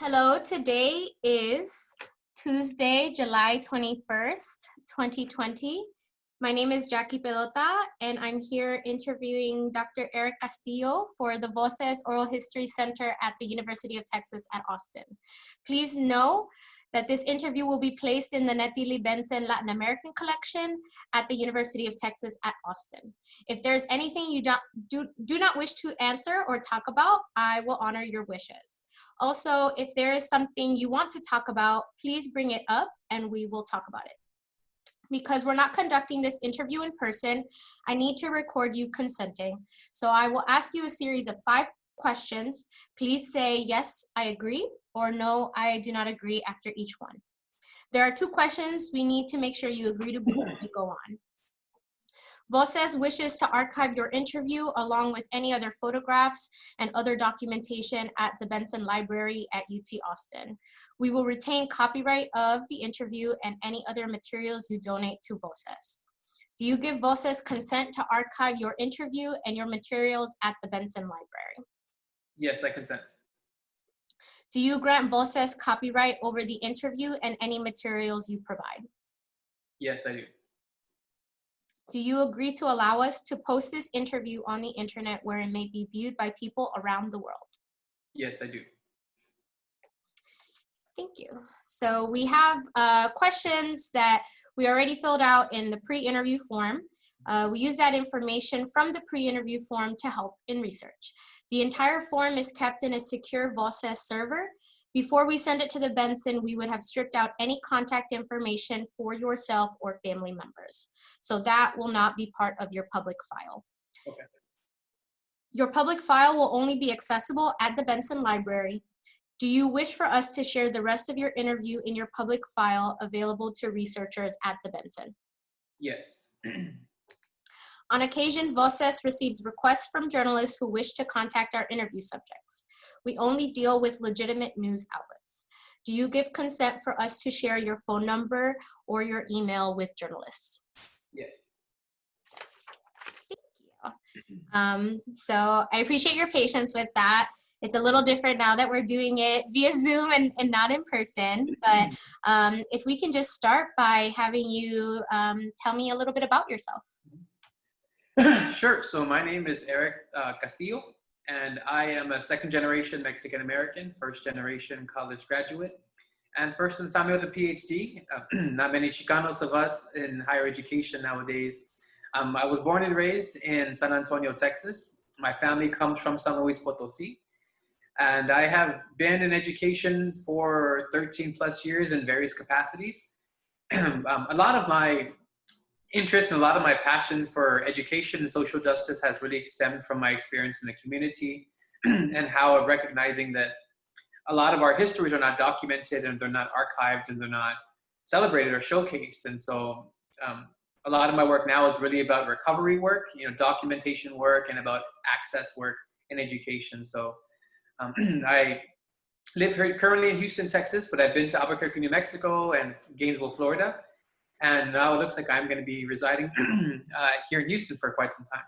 Hello, today is Tuesday, July 21st, 2020. My name is Jackie Pelota, and I'm here interviewing Dr. Eric Castillo for the Voces Oral History Center at the University of Texas at Austin. Please know that this interview will be placed in the Netili Benson Latin American collection at the University of Texas at Austin. If there's anything you do not wish to answer or talk about, I will honor your wishes. Also, if there is something you want to talk about, please bring it up and we will talk about it. Because we're not conducting this interview in person, I need to record you consenting. So I will ask you a series of 5 questions. Please say, yes, I agree, or no, I do not agree after each one. There are 2 questions we need to make sure you agree to before we go on. Voces wishes to archive your interview along with any other photographs and other documentation at the Benson Library at UT Austin. We will retain copyright of the interview and any other materials you donate to Voces. Do you give Voces consent to archive your interview and your materials at the Benson Library? Yes, I consent. Do you grant Voces copyright over the interview and any materials you provide? Yes, I do. Do you agree to allow us to post this interview on the internet where it may be viewed by people around the world? Yes, I do. Thank you. So we have questions that we already filled out in the pre-interview form. We use that information from the pre-interview form to help in research. The entire form is kept in a secure Voces server. Before we send it to the Benson, we would have stripped out any contact information for yourself or family members. So that will not be part of your public file. Okay. Your public file will only be accessible at the Benson Library. Do you wish for us to share the rest of your interview in your public file available to researchers at the Benson? Yes. On occasion, Voces receives requests from journalists who wish to contact our interview subjects. We only deal with legitimate news outlets. Do you give consent for us to share your phone number or your email with journalists? Yes. Thank you. So I appreciate your patience with that. It's a little different now that we're doing it via Zoom and not in person. But if we can just start by having you tell me a little bit about yourself. Sure. So my name is Eric Castillo, and I am a 2nd-generation Mexican-American, 1st-generation college graduate, and first in the family with a PhD. Not many Chicanos of us in higher education nowadays. I was born and raised in San Antonio, Texas. My family comes from San Luis Potosí, and I have been in education for 13 plus years in various capacities. A lot of my interest and a lot of my passion for education and social justice has really stemmed from my experience in the community and how recognizing that a lot of our histories are not documented and they're not archived and they're not celebrated or showcased. And so a lot of my work now is really about recovery work, documentation work, and about access work in education. So I live here currently in Houston, Texas, but I've been to Albuquerque, New Mexico and Gainesville, Florida. And now it looks like I'm going to be residing here in Houston for quite some time.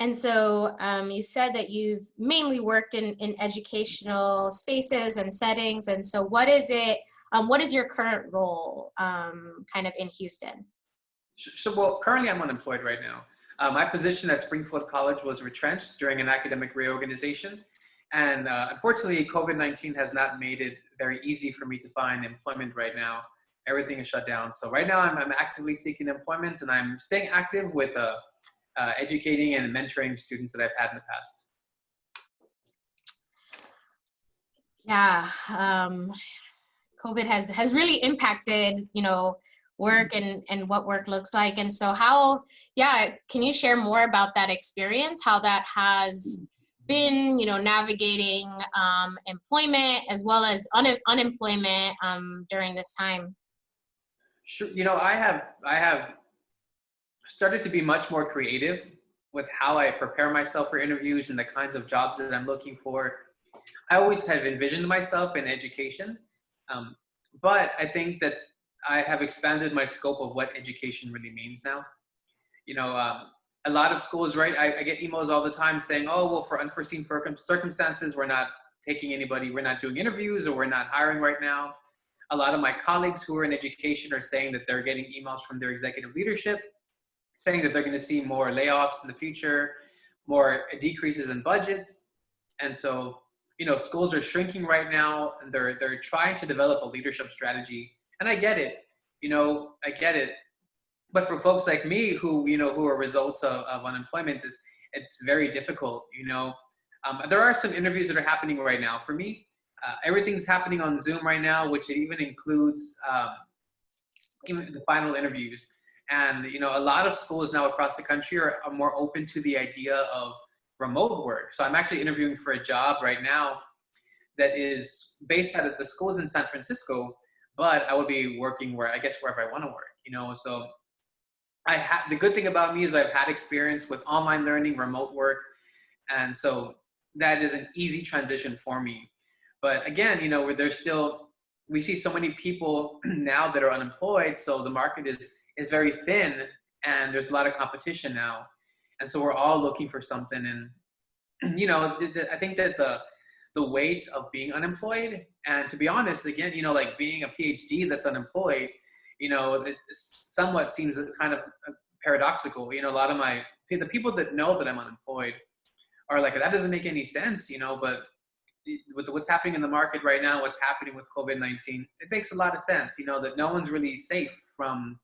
And so you said that you've mainly worked in educational spaces and settings. And so what is it, what is your current role kind of in Houston? So, well, currently I'm unemployed right now. My position at Springfield College was retrenched during an academic reorganization. And unfortunately, COVID-19 has not made it very easy for me to find employment right now. Everything is shut down. So right now I'm actively seeking employment, and I'm staying active with educating and mentoring students that I've had in the past. Yeah, COVID has really impacted, work and what work looks like. And so can you share more about that experience, how that has been, navigating employment as well as unemployment during this time? Sure. I have started to be much more creative with how I prepare myself for interviews and the kinds of jobs that I'm looking for. I always have envisioned myself in education, but I think that I have expanded my scope of what education really means now. a lot of schools, right? I get emails all the time saying, oh, well, for unforeseen circumstances, we're not taking anybody, we're not doing interviews, or we're not hiring right now. A lot of my colleagues who are in education are saying that they're getting emails from their executive leadership saying that they're going to see more layoffs in the future, more decreases in budgets. And so, schools are shrinking right now, and they're trying to develop a leadership strategy. And I get it, I get it. But for folks like me who are results of unemployment, it's very difficult. There are some interviews that are happening right now for me. Everything's happening on Zoom right now, which even includes even the final interviews. And a lot of schools now across the country are more open to the idea of remote work. So I'm actually interviewing for a job right now that is based out of the schools in San Francisco, but I would be working wherever I want to work. So the good thing about me is I've had experience with online learning, remote work, and so that is an easy transition for me. But again, we see so many people now that are unemployed, so the market is very thin, and there's a lot of competition now, and so we're all looking for something. And I think that the weight of being unemployed, and to be honest, again, like being a PhD that's unemployed, it somewhat seems kind of paradoxical. A lot of the people that know that I'm unemployed are like, that doesn't make any sense, but with what's happening in the market right now, what's happening with COVID-19, it makes a lot of sense, that no one's really safe from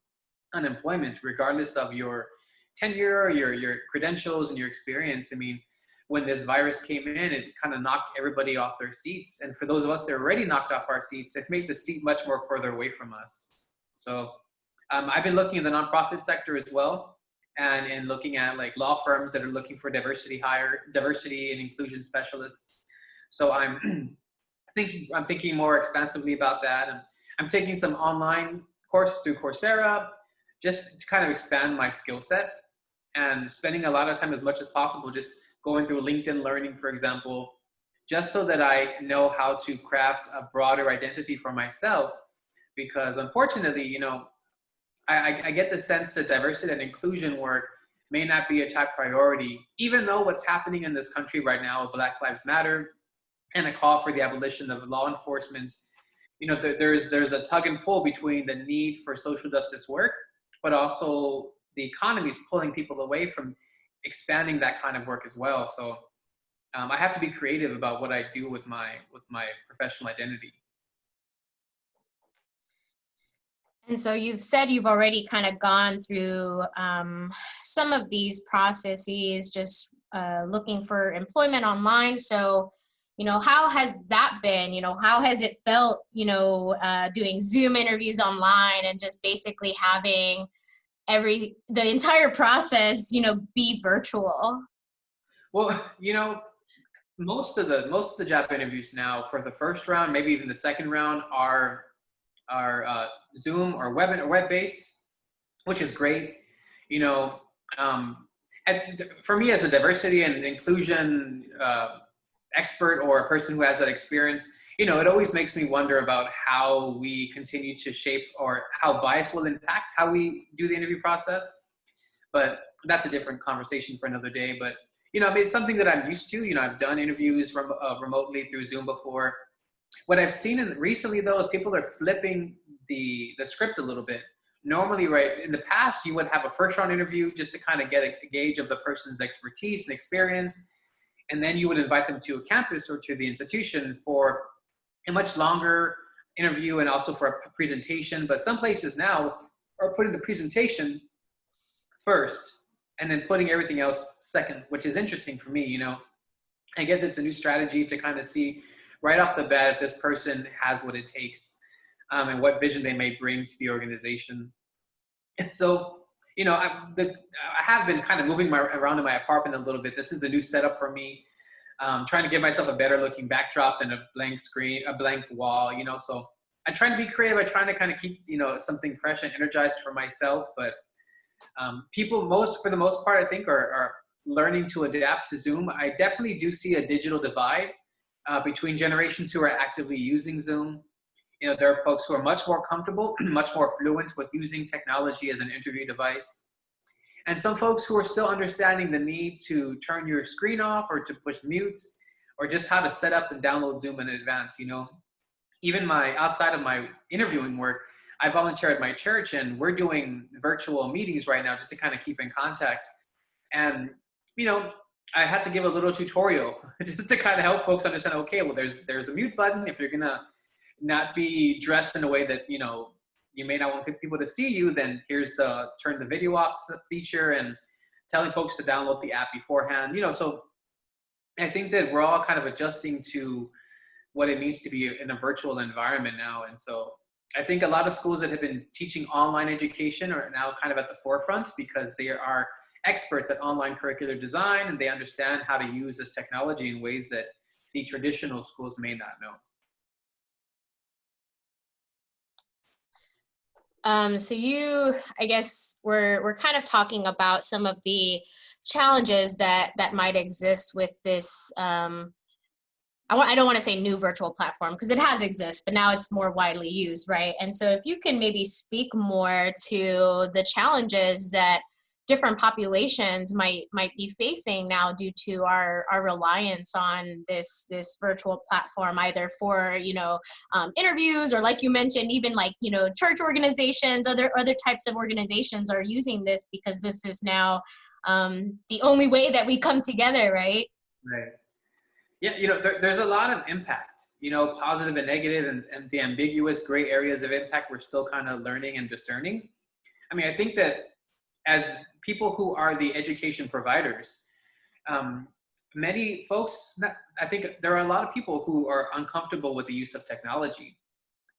unemployment, regardless of your tenure, your credentials, and your experience. I mean, when this virus came in, it kind of knocked everybody off their seats. And for those of us that are already knocked off our seats, it made the seat much more further away from us. So I've been looking at the nonprofit sector as well, and looking at like law firms that are looking for diversity and inclusion specialists. So I'm thinking more expansively about that. And I'm taking some online courses through Coursera, just to kind of expand my skill set, and spending a lot of time, as much as possible, just going through LinkedIn Learning, for example, just so that I know how to craft a broader identity for myself. Because unfortunately, I get the sense that diversity and inclusion work may not be a top priority, even though what's happening in this country right now with Black Lives Matter and a call for the abolition of law enforcement, there's a tug and pull between the need for social justice work, but also the economy is pulling people away from expanding that kind of work as well. So I have to be creative about what I do with my professional identity. And so you've said you've already kind of gone through some of these processes, just looking for employment online. So, how has that been? How has it felt, doing Zoom interviews online and just basically having the entire process, be virtual? Well, most of the job interviews now for the first round, maybe even the second round, are Zoom or web-based, which is great. For me as a diversity and inclusion expert, or a person who has that experience, it always makes me wonder about how we continue to shape, or how bias will impact how we do the interview process. But that's a different conversation for another day. But, it's something that I'm used to. I've done interviews remotely through Zoom before. What I've seen recently, though, is people are flipping the script a little bit. Normally, right, in the past, you would have a first round interview just to kind of get a gauge of the person's expertise and experience. And then you would invite them to a campus or to the institution for a much longer interview, and also for a presentation. But some places now are putting the presentation first and then putting everything else second, which is interesting for me. I guess it's a new strategy to kind of see right off the bat if this person has what it takes, and what vision they may bring to the organization. And so, I have been kind of moving around in my apartment a little bit. This is a new setup for me. Trying to give myself a better looking backdrop than a blank screen, a blank wall, so I'm trying to be creative. I'm trying to kind of keep, something fresh and energized for myself. But people for the most part, I think are learning to adapt to Zoom. I definitely do see a digital divide between generations who are actively using Zoom. There are folks who are much more comfortable, much more fluent with using technology as an interview device. And some folks who are still understanding the need to turn your screen off or to push mutes, or just how to set up and download Zoom in advance. Even outside of my interviewing work, I volunteer at my church, and we're doing virtual meetings right now just to kind of keep in contact. And, I had to give a little tutorial just to kind of help folks understand, okay, well, there's a mute button. If you're going to not be dressed in a way that, you may not want people to see you, then here's the turn the video off feature, and telling folks to download the app beforehand. So I think that we're all kind of adjusting to what it means to be in a virtual environment now. And so I think a lot of schools that have been teaching online education are now kind of at the forefront, because they are experts at online curricular design, and they understand how to use this technology in ways that the traditional schools may not know. So I guess we're kind of talking about some of the challenges that might exist with this. I don't want to say new virtual platform, because it has existed, but now it's more widely used, right? And so if you can maybe speak more to the challenges that different populations might be facing now due to our reliance on this virtual platform, either for interviews, or like you mentioned, even like church organizations, other types of organizations are using this because this is now the only way that we come together, right? Right. Yeah, there's a lot of impact, positive and negative, and the ambiguous gray areas of impact we're still kind of learning and discerning. I mean, I think that as people who are the education providers, many folks, I think there are a lot of people who are uncomfortable with the use of technology.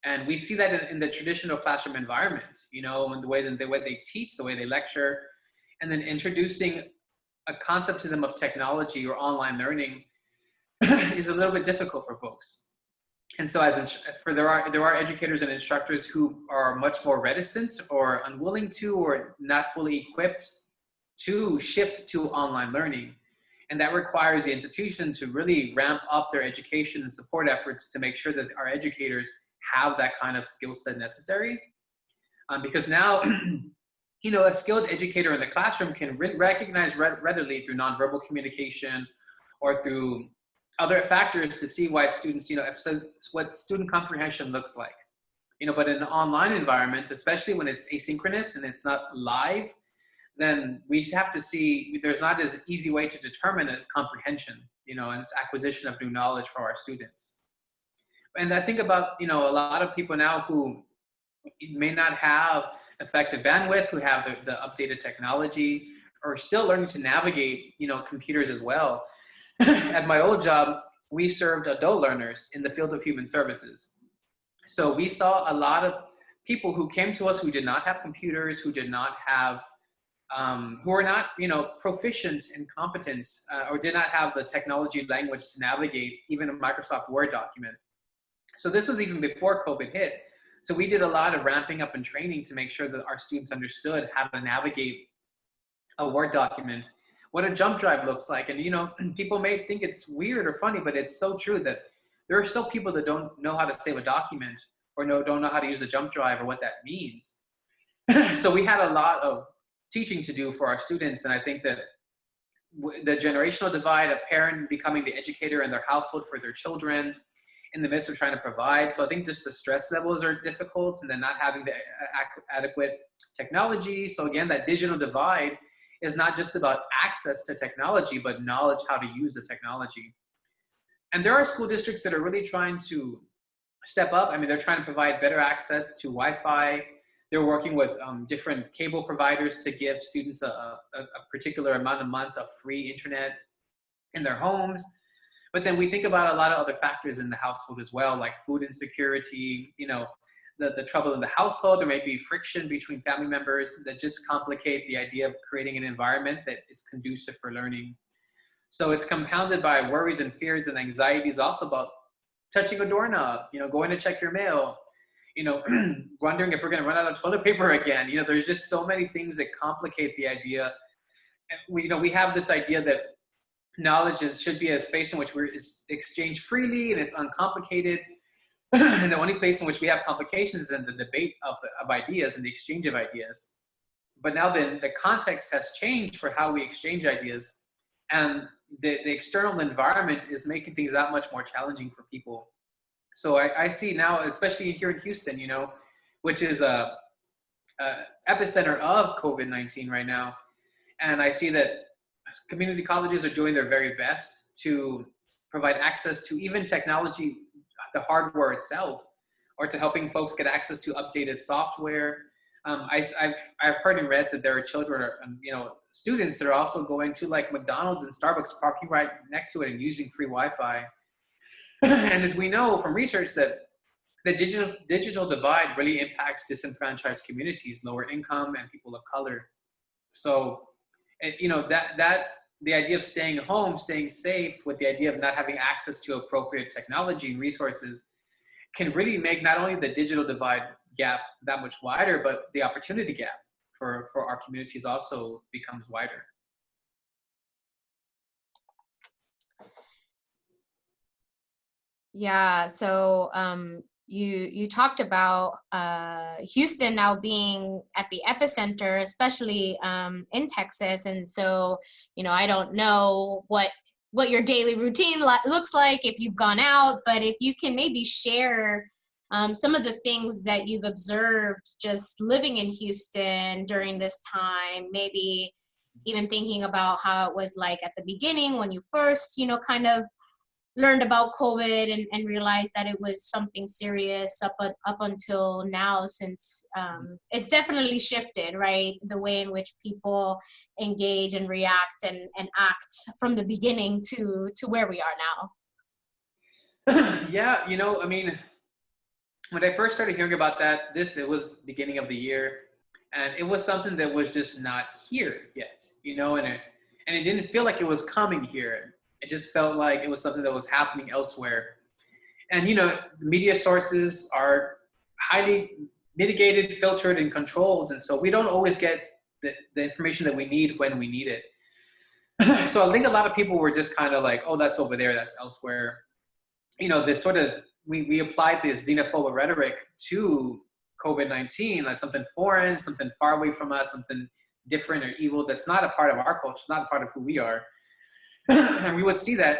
And we see that in the traditional classroom environment, in the way they teach, the way they lecture, and then introducing a concept to them of technology or online learning is a little bit difficult for folks. And so there are educators and instructors who are much more reticent or unwilling to, or not fully equipped to shift to online learning. And that requires the institution to really ramp up their education and support efforts to make sure that our educators have that kind of skill set necessary. Because now, a skilled educator in the classroom can recognize readily through nonverbal communication or through other factors to see why students, what student comprehension looks like. But in an online environment, especially when it's asynchronous and it's not live, then we have to see there's not as easy way to determine a comprehension, and acquisition of new knowledge for our students. And I think about, a lot of people now who may not have effective bandwidth, who have the updated technology, or still learning to navigate, computers as well. At my old job, we served adult learners in the field of human services. So we saw a lot of people who came to us who did not have computers, who did not have, who were not, proficient and competent, or did not have the technology language to navigate even a Microsoft Word document. So this was even before COVID hit. So we did a lot of ramping up and training to make sure that our students understood how to navigate a Word document, what a jump drive looks like. And, people may think it's weird or funny, but it's so true that there are still people that don't know how to save a document, or don't know how to use a jump drive or what that means. So we had a lot of teaching to do for our students. And I think that the generational divide, a parent becoming the educator in their household for their children in the midst of trying to provide. So I think just the stress levels are difficult, and then not having the adequate technology. So again, that digital divide is not just about access to technology, but knowledge how to use the technology. And there are school districts that are really trying to step up. I mean, they're trying to provide better access to Wi-Fi. They're working with different cable providers to give students a particular amount of months of free internet in their homes. But then we think about a lot of other factors in the household as well, like food insecurity, the trouble in the household. There may be friction between family members that just complicate the idea of creating an environment that is conducive for learning. So it's compounded by worries and fears and anxieties also about touching a doorknob, going to check your mail, wondering if we're going to run out of toilet paper again. There's just so many things that complicate the idea. And we have this idea that knowledge should be a space in which it's exchanged freely and it's uncomplicated. And the only place in which we have complications is in the debate of ideas and the exchange of ideas. but now then the context has changed for how we exchange ideas, and the external environment is making things that much more challenging for people. So I see now, especially here in Houston, which is a epicenter of COVID-19 right now, and I see that community colleges are doing their very best to provide access to even technology, the hardware itself, or to helping folks get access to updated software. I've heard and read that there are children, or students that are also going to like McDonald's and Starbucks, parking right next to it and using free Wi-Fi. And as we know from research, that the digital divide really impacts disenfranchised communities, lower income, and people of color. So, that the idea of staying home, staying safe, with the idea of not having access to appropriate technology and resources, can really make not only the digital divide gap that much wider, but the opportunity gap for our communities also becomes wider. Yeah, so you talked about Houston now being at the epicenter, especially in Texas, and so I don't know what your daily routine looks like if you've gone out, but if you can maybe share some of the things that you've observed just living in Houston during this time, maybe even thinking about how it was like at the beginning when you first kind of learned about COVID and realized that it was something serious up until now, since it's definitely shifted, right? The way in which people engage and react and act from the beginning to where we are now. Yeah, I mean, when I first started hearing about that, it was beginning of the year, and it was something that was just not here yet, and it didn't feel like it was coming here. It just felt like it was something that was happening elsewhere. And, the media sources are highly mitigated, filtered, and controlled. And so we don't always get the information that we need when we need it. So I think a lot of people were just kind of like, oh, that's over there, that's elsewhere. This sort of, we applied this xenophobic rhetoric to COVID-19, like something foreign, something far away from us, something different or evil that's not a part of our culture, not a part of who we are. And we would see that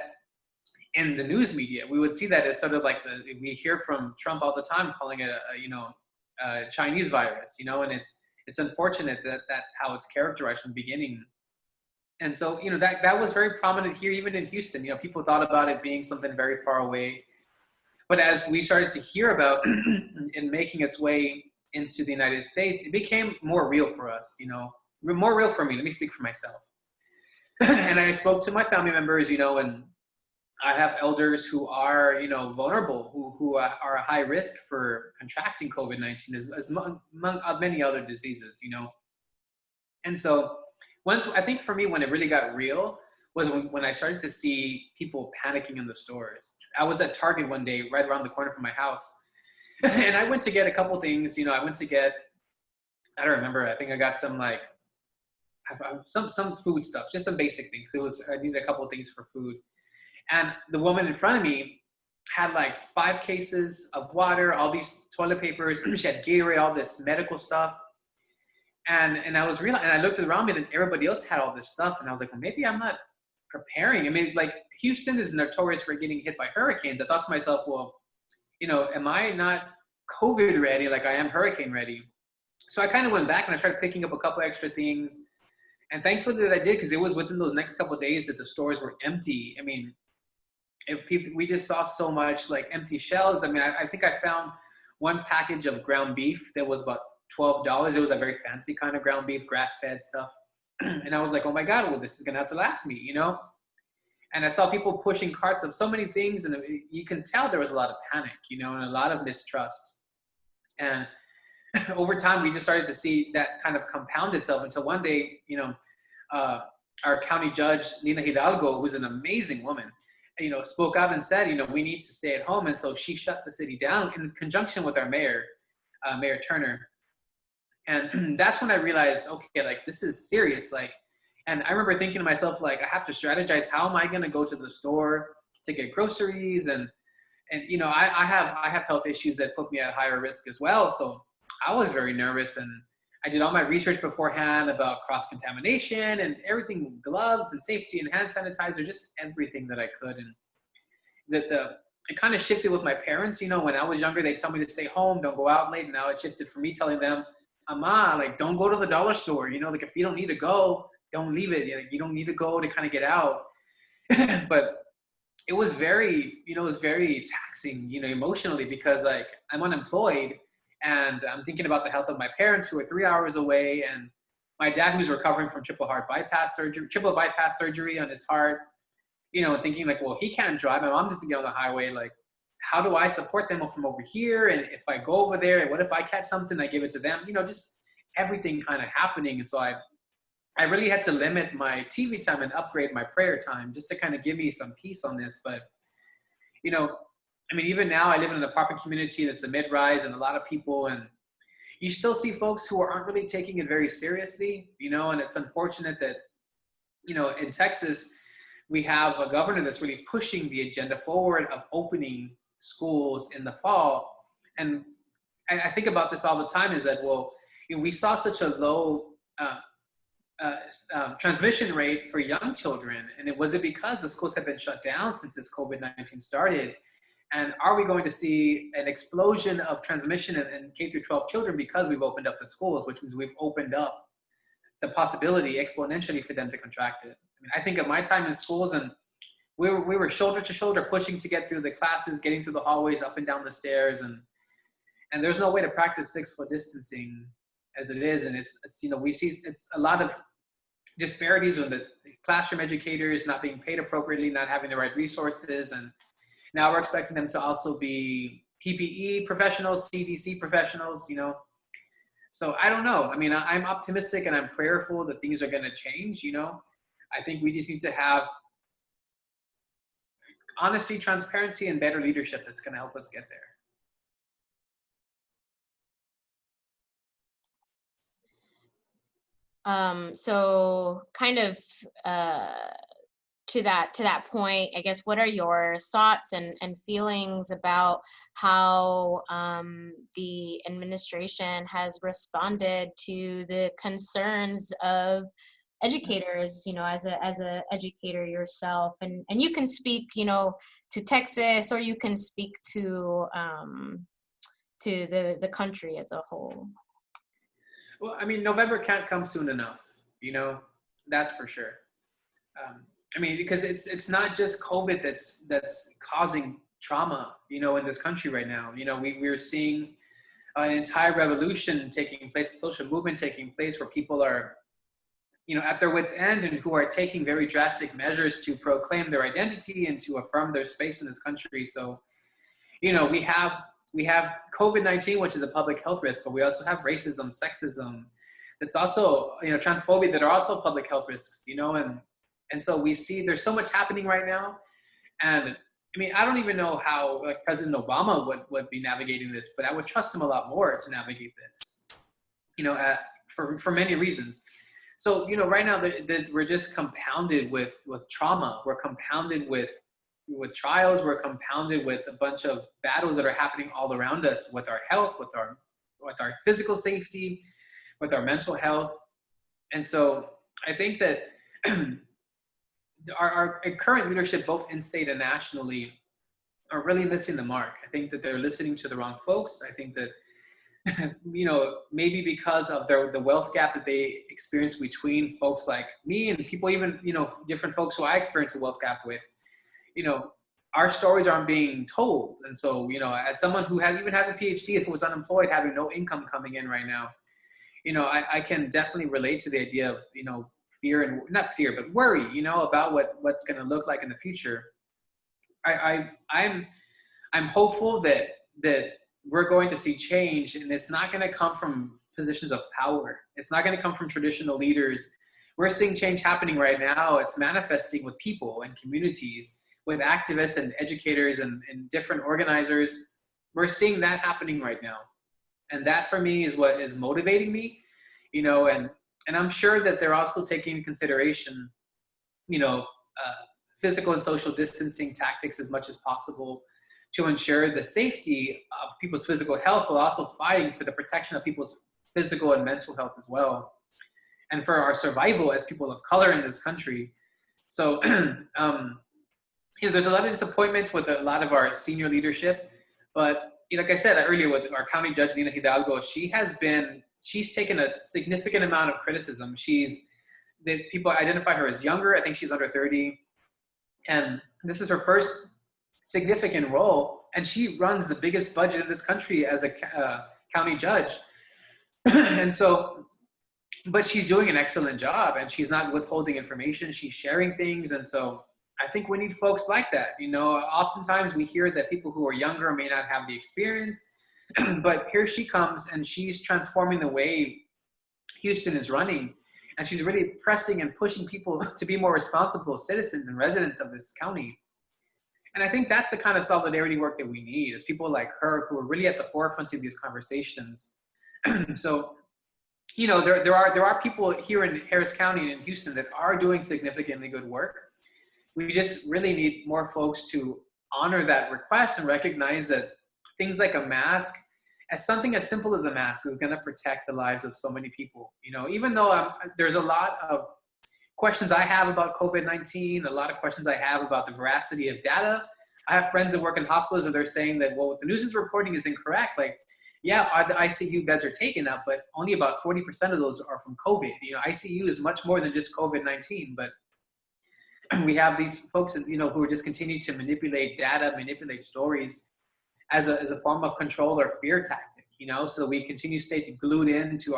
in the news media. We would see that as sort of like we hear from Trump all the time, calling it a Chinese virus, and it's unfortunate that that's how it's characterized from the beginning. And so, that was very prominent here, even in Houston. People thought about it being something very far away. But as we started to hear about and making its way into the United States, it became more real for us, more real for me. Let me speak for myself. And I spoke to my family members, and I have elders who are, vulnerable, who are a high risk for contracting COVID-19, as among many other diseases, And so I think for me, when it really got real was when I started to see people panicking in the stores. I was at Target one day, right around the corner from my house. And I went to get a couple things, I went to get, I don't remember, I think I got some like, some food stuff, just some basic things. I needed a couple of things for food. And the woman in front of me had like 5 cases of water, all these toilet papers. She had Gatorade, all this medical stuff. And I was realizing, and I looked around me, and everybody else had all this stuff. And I was like, well, maybe I'm not preparing. I mean, like Houston is notorious for getting hit by hurricanes. I thought to myself, well, am I not COVID ready like I am hurricane ready? So I kind of went back and I started picking up a couple extra things. And thankfully that I did, because it was within those next couple of days that the stores were empty. I mean, we just saw so much like empty shelves. I mean, I think I found one package of ground beef that was about $12. It was a very fancy kind of ground beef, grass-fed stuff. And I was like, oh my God, well, this is gonna have to last me, And I saw people pushing carts of so many things, and you can tell there was a lot of panic, and a lot of mistrust. And over time, we just started to see that kind of compound itself until one day, our county judge, Nina Hidalgo, who's an amazing woman, spoke out and said, we need to stay at home. And so she shut the city down in conjunction with our mayor, Mayor Turner. And that's when I realized, okay, like this is serious. Like, and I remember thinking to myself, like, I have to strategize. How am I going to go to the store to get groceries? And I have health issues that put me at higher risk as well. So I was very nervous, and I did all my research beforehand about cross-contamination and everything, gloves and safety and hand sanitizer, just everything that I could. And it kind of shifted with my parents. You know, when I was younger, they tell me to stay home, don't go out late. And now it shifted for me telling them, Ama, like, don't go to the dollar store. You know, like, if you don't need to go, don't leave it. You don't need to go to kind of get out. But it was very, it was very taxing, emotionally, because like I'm unemployed and I'm thinking about the health of my parents who are 3 hours away, and my dad who's recovering from triple bypass surgery on his heart, thinking like, well, he can't drive. My mom doesn't get on the highway. Like, how do I support them from over here? And if I go over there, what if I catch something? I give it to them, just everything kind of happening. And so I really had to limit my TV time and upgrade my prayer time just to kind of give me some peace on this. But, even now I live in an apartment community that's a mid-rise and a lot of people, and you still see folks who aren't really taking it very seriously, and it's unfortunate that, in Texas, we have a governor that's really pushing the agenda forward of opening schools in the fall. And I think about this all the time, is that, well, we saw such a low transmission rate for young children. And was it because the schools have been shut down since this COVID-19 started? And are we going to see an explosion of transmission in K through 12 children because we've opened up the schools, which means we've opened up the possibility exponentially for them to contract it? I think of my time in schools, and we were shoulder to shoulder pushing to get through the classes, getting through the hallways, up and down the stairs, and there's no way to practice 6-foot distancing as it is. And it's we see it's a lot of disparities with the classroom educators not being paid appropriately, not having the right resources, and now we're expecting them to also be PPE professionals, CDC professionals, So I don't know. I'm optimistic and I'm prayerful that things are going to change, I think we just need to have honesty, transparency, and better leadership that's going to help us get there. So kind of to that point, I guess, what are your thoughts and feelings about how the administration has responded to the concerns of educators, as a educator yourself, and you can speak, to Texas, or you can speak to the country as a whole? Well, November can't come soon enough, that's for sure. Because it's not just COVID that's causing trauma, in this country right now. We're seeing an entire revolution taking place, a social movement taking place, where people are, at their wits' end, and who are taking very drastic measures to proclaim their identity and to affirm their space in this country. So, we have COVID-19, which is a public health risk, but we also have racism, sexism, that's also, transphobia, that are also public health risks, and so we see there's so much happening right now. And I don't even know how, like, President Obama would be navigating this, but I would trust him a lot more to navigate this, for many reasons. So, right now we're just compounded with trauma. We're compounded with trials. We're compounded with a bunch of battles that are happening all around us, with our health, with our physical safety, with our mental health. And so I think that our current leadership, both in state and nationally, are really missing the mark. I think that they're listening to the wrong folks. I think that, maybe because of the wealth gap that they experience between folks like me and people, even, different folks who I experience a wealth gap with, our stories aren't being told. And so, as someone who even has a PhD, who was unemployed, having no income coming in right now, I can definitely relate to the idea of, fear, and not fear, but worry, about what's going to look like in the future. I'm hopeful that we're going to see change, and it's not going to come from positions of power. It's not going to come from traditional leaders. We're seeing change happening right now. It's manifesting with people and communities, with activists and educators and different organizers. We're seeing that happening right now. And that, for me, is what is motivating me, and I'm sure that they're also taking into consideration, physical and social distancing tactics as much as possible to ensure the safety of people's physical health, while also fighting for the protection of people's physical and mental health as well, and for our survival as people of color in this country. So there's a lot of disappointments with a lot of our senior leadership, but like I said earlier, with our county judge, Lina Hidalgo, she's taken a significant amount of criticism. People identify her as younger. I think she's under 30. And this is her first significant role. And she runs the biggest budget in this country as a county judge. And so, but she's doing an excellent job, and she's not withholding information. She's sharing things. And so I think we need folks like that. Oftentimes we hear that people who are younger may not have the experience, but here she comes and she's transforming the way Houston is running. And she's really pressing and pushing people to be more responsible citizens and residents of this county. And I think that's the kind of solidarity work that we need, is people like her who are really at the forefront of these conversations. So, there are people here in Harris County and in Houston that are doing significantly good work. We just really need more folks to honor that request and recognize that things like a mask, as something as simple as a mask, is going to protect the lives of so many people. Even though there's a lot of questions I have about COVID-19, a lot of questions I have about the veracity of data. I have friends that work in hospitals and they're saying that, well, what the news is reporting is incorrect. Like, yeah, the ICU beds are taken up, but only about 40% of those are from COVID. ICU is much more than just COVID-19, but we have these folks, who are just continuing to manipulate data, manipulate stories as a form of control or fear tactic, so that we continue to stay glued in to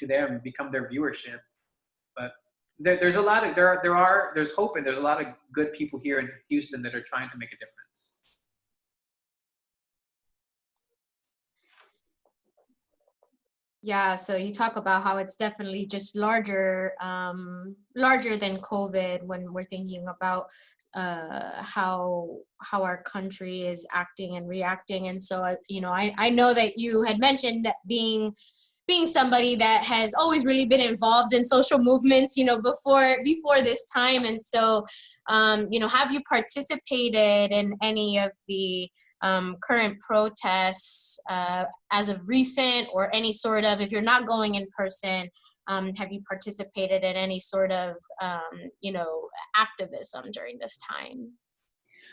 them and become their viewership. But there's hope, and there's a lot of good people here in Houston that are trying to make a difference. Yeah, so you talk about how it's definitely just larger than COVID when we're thinking about how our country is acting and reacting. And so I know that you had mentioned that being somebody that has always really been involved in social movements, before this time. And so have you participated in any of the current protests as of recent, or any sort of, if you're not going in person, have you participated in any sort of, activism during this time?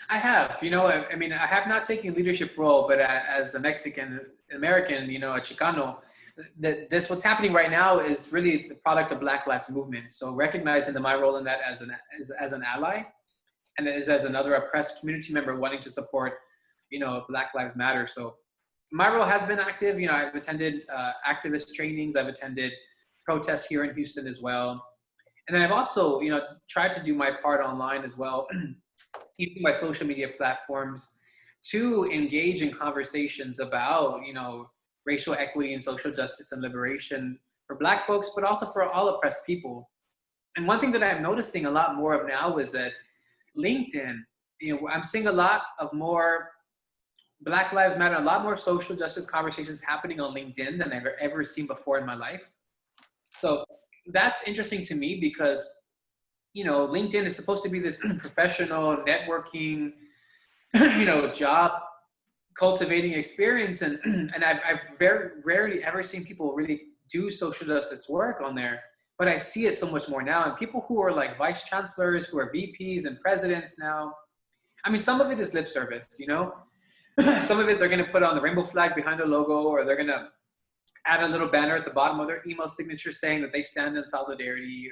I have, I have not taken a leadership role, but as a Mexican American, a Chicano, what's happening right now is really the product of Black Lives Movement. So recognizing my role in that as an ally, and as another oppressed community member wanting to support Black Lives Matter. So my role has been active. I've attended activist trainings. I've attended protests here in Houston as well. And then I've also, tried to do my part online as well, using my social media platforms to engage in conversations about, racial equity and social justice and liberation for Black folks, but also for all oppressed people. And one thing that I'm noticing a lot more of now is that LinkedIn, I'm seeing a lot of more Black Lives Matter, a lot more social justice conversations happening on LinkedIn than I've ever seen before in my life. So that's interesting to me because, LinkedIn is supposed to be this professional networking, job cultivating experience. And I've very rarely ever seen people really do social justice work on there, but I see it so much more now. And people who are like vice chancellors, who are VPs and presidents now, some of it is lip service, Some of it, they're going to put on the rainbow flag behind their logo, or they're going to add a little banner at the bottom of their email signature saying that they stand in solidarity.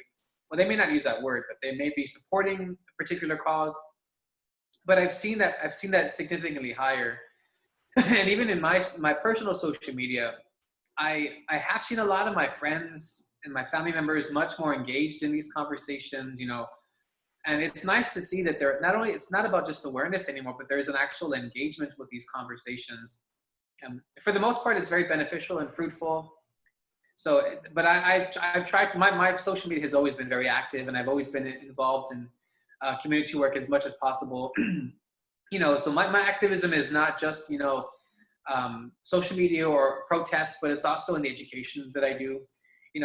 Well, they may not use that word, but they may be supporting a particular cause. But I've seen that significantly higher. And even in my personal social media, I have seen a lot of my friends and my family members much more engaged in these conversations, And it's nice to see that it's not about just awareness anymore, but there's an actual engagement with these conversations. For the most part, it's very beneficial and fruitful. So, but I've tried to, my social media has always been very active, and I've always been involved in community work as much as possible. So my activism is not just, social media or protests, but it's also in the education that I do.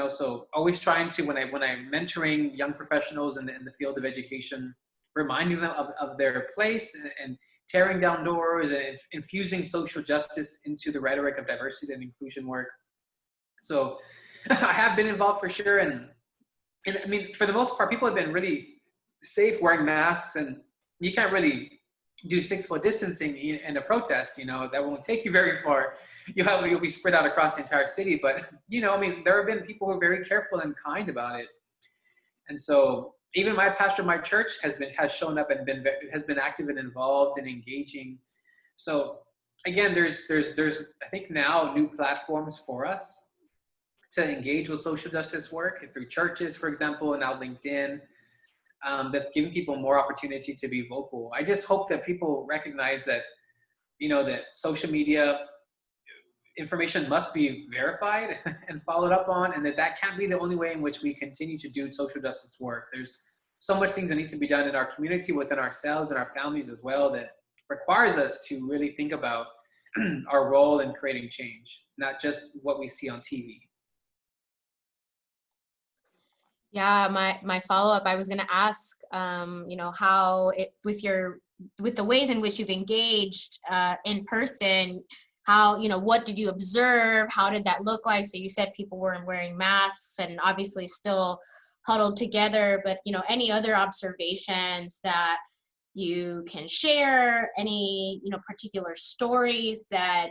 So always trying to, when I'm mentoring young professionals in the field of education, reminding them of their place and tearing down doors and infusing social justice into the rhetoric of diversity and inclusion work. So I have been involved for sure. And I mean, for the most part, people have been really safe wearing masks, and you can't really do 6-foot distancing in a protest, that won't take you very far. You'll be spread out across the entire city. But, I mean, there have been people who are very careful and kind about it. And so even my pastor of my church has shown up and has been active and involved and engaging. So again, there's I think now new platforms for us to engage with social justice work through churches, for example, and now LinkedIn. That's giving people more opportunity to be vocal. I just hope that people recognize that, that social media information must be verified and followed up on, and that can't be the only way in which we continue to do social justice work. There's so much things that need to be done in our community, within ourselves and our families as well, that requires us to really think about our role in creating change, not just what we see on TV. Yeah, my follow-up, I was going to ask, how with the ways in which you've engaged in person, how, what did you observe? How did that look like? So you said people weren't wearing masks and obviously still huddled together, but, any other observations that you can share? Any, particular stories that,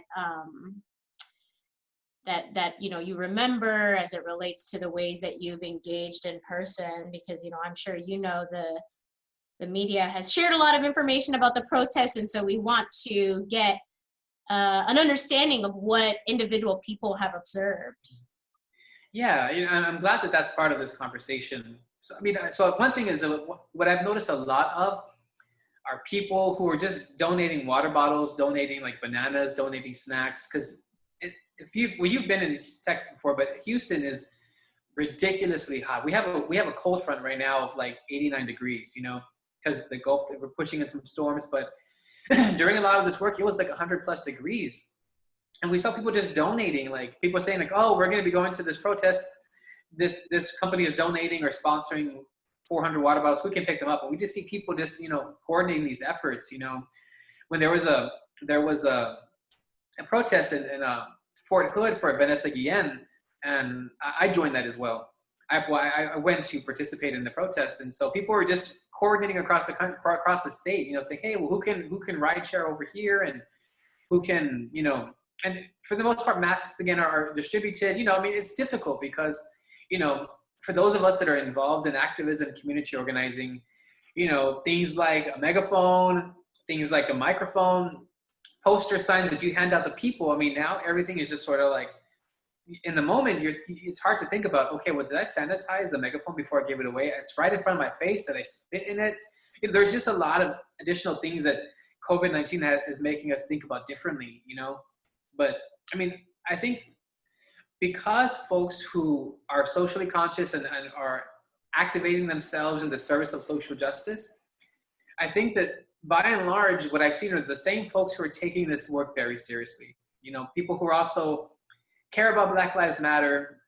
that you remember as it relates to the ways that you've engaged in person? Because I'm sure the media has shared a lot of information about the protests, and so we want to get an understanding of what individual people have observed. Yeah, and I'm glad that that's part of this conversation. So I mean, so one thing is what I've noticed a lot of are people who are just donating water bottles, donating like bananas, donating snacks, because you've been in Texas before, but Houston is ridiculously hot. We have a cold front right now of like 89 degrees, because the Gulf, we're pushing in some storms. But during a lot of this work, it was like 100+ degrees, and we saw people just donating. Like people saying like, "Oh, we're going to be going to this protest. This company is donating or sponsoring 400 water bottles. We can pick them up." And we just see people just coordinating these efforts. When there was a protest in Fort Hood for Vanessa, Guillen, and I joined that as well. I went to participate in the protest, and so people were just coordinating across the state, saying, "Hey, well, who can ride share over here, and who can, and for the most part, masks again are distributed. I mean, it's difficult because, for those of us that are involved in activism, community organizing, things like a megaphone, things like a microphone, poster signs that you hand out to people. I mean, now everything is just sort of like, in the moment, it's hard to think about, okay, well, did I sanitize the megaphone before I gave it away? It's right in front of my face. Did I spit in it? There's just a lot of additional things that COVID-19 is making us think about differently, But, I mean, I think because folks who are socially conscious and are activating themselves in the service of social justice, I think that by and large, what I've seen are the same folks who are taking this work very seriously. People who are also care about Black Lives Matter,